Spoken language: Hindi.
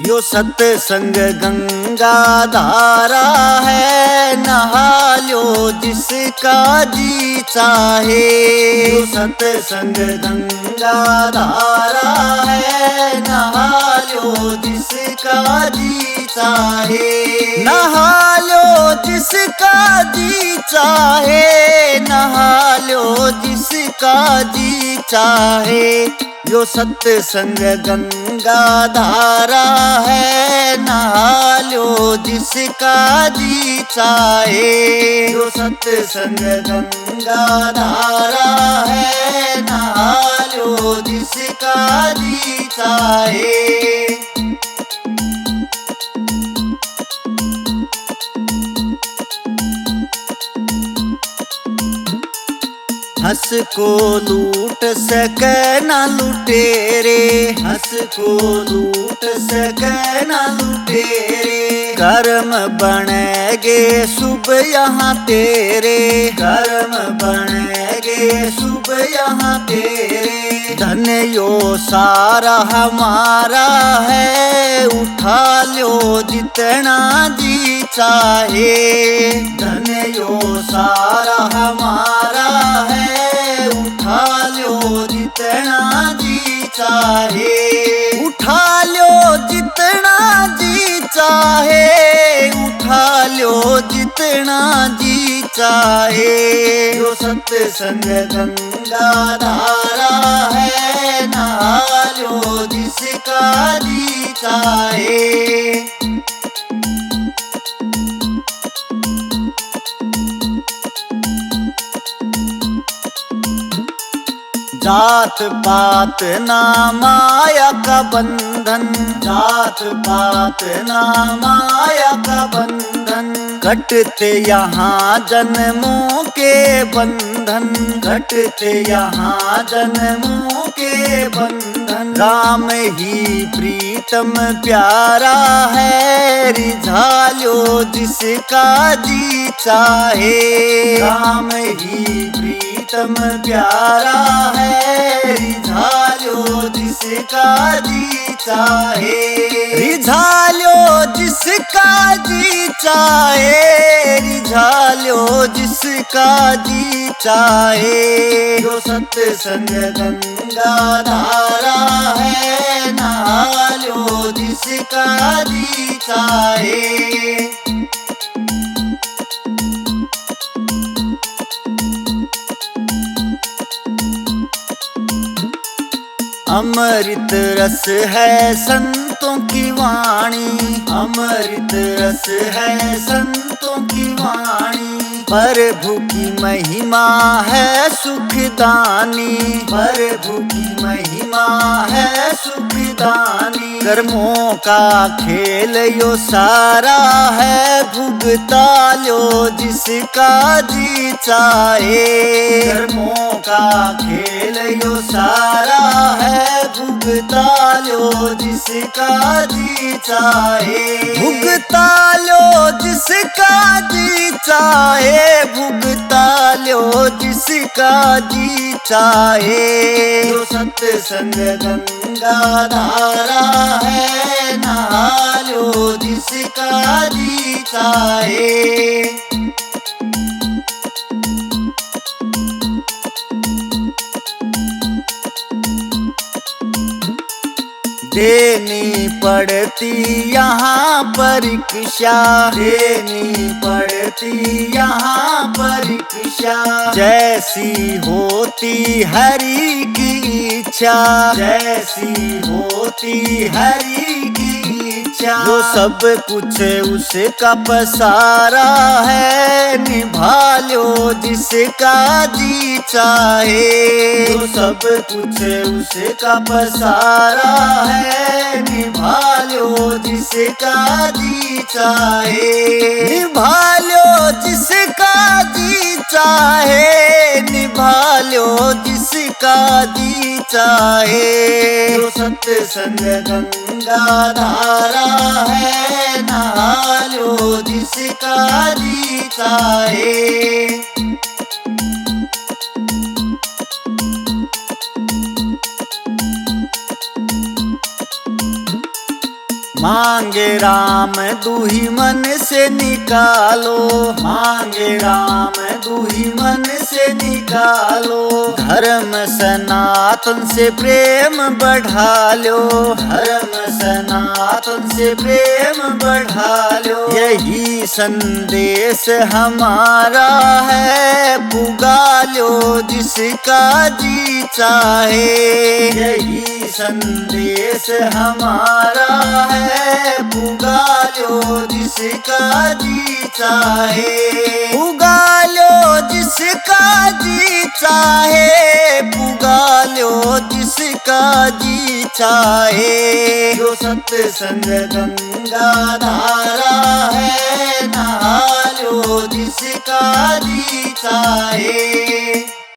यो सत्संग गंगा धारा है, नहा लो जिसका जी चाहे। यो सत्संग गंगा धारा है, नहा लो जिसका जी चाहे। नहा लो जिसका जी चाहे, नहा लो जिसका जी चाहे। यो सत्संग गंगा धारा है, नहा लो जिसका जी चाहे। यो सत्संग गंगा धारा है, नहा लो जिसका जी चाहे। हंस को लूट सके न लुटेरे, हंस को लूट सके न लुटेरे। कर्म बनेगे शुभ यहाँ तेरे, कर्म बनेगे शुभ यहाँ तेरे। धन यो सारा हमारा है, उठा लो जितना जी चाहे। धन यो सारा हमारा है, उठा लो जितना जी चाहे। उठा लो जितना जी चाहे, उठा लो जितना जी चाहे। यो सत्संग गंगा धारा है, नहा लो जिसका जी चाहे। जात पात ना माया का बंधन, जात पात ना माया का बंधन। कटते यहाँ जन्मों के बंधन, कटते यहाँ जन्मों के बंधन। राम ही प्रीतम प्यारा है, रिझा लो जिसका जी चाहे। राम ही प्रीतम प्यारा है, रिझा लो जिसका जी चाहे। रिझा लो जिसका जी चाहे, रिझा लो जिसका जी चाहे। जो सत्संग गंगा धारा है, नहा लो जिसका जी चाहे। अमृत रस है संतों की वाणी, अमृत रस है संतों की वाणी। प्रभु की महिमा है सुखदानी, प्रभु की महिमा है सुखदानी। कर्मों का खेल यो सारा है, भुगता लो जिसका जी चाहे। कर्मों का खेल यो सारा है, भुगता लो जिसका जी चाहे। भुगता लो जिसका जी चाहे, भुगता लो जिसका जी चाहे। जो सत्संग गंगा धारा है, नहा लो जिसका जी चाहे। देनी पड़ती यहाँ परीक्षा, देनी पड़ती यहाँ परीक्षा। जैसी होती हरि की इच्छा, जैसी होती हरि की इच्छा। जो सब कुछ उसका पसारा है, निभा लो जिसका जी चाहे। जो सब कुछ उसका पसारा है, निभा लो जिसका जी चाहे। निभा लो जिसका जी चाहे, निभा लो जिसका जी चाहे। जो सत्संग गंगा धारा है, नहा लो जिसका जी चाहे। मांगे राम दुही मन से निकालो, मांगे राम दुही मन से निकालो। धर्म सनातन से प्रेम बढ़ा लो, धर्म सनातन से प्रेम बढ़ा लो। यही संदेश हमारा है, पुगा लो जिसका जी चाहे। यही संदेश हमारा है, पुगा लो जिसका जी चाहे। पुगा लो जिसका जी चाहे, पुगा लो जिसका जी चाहे। जो सत्संग गंगा धारा है, नहा लो जिसका जी चाहे।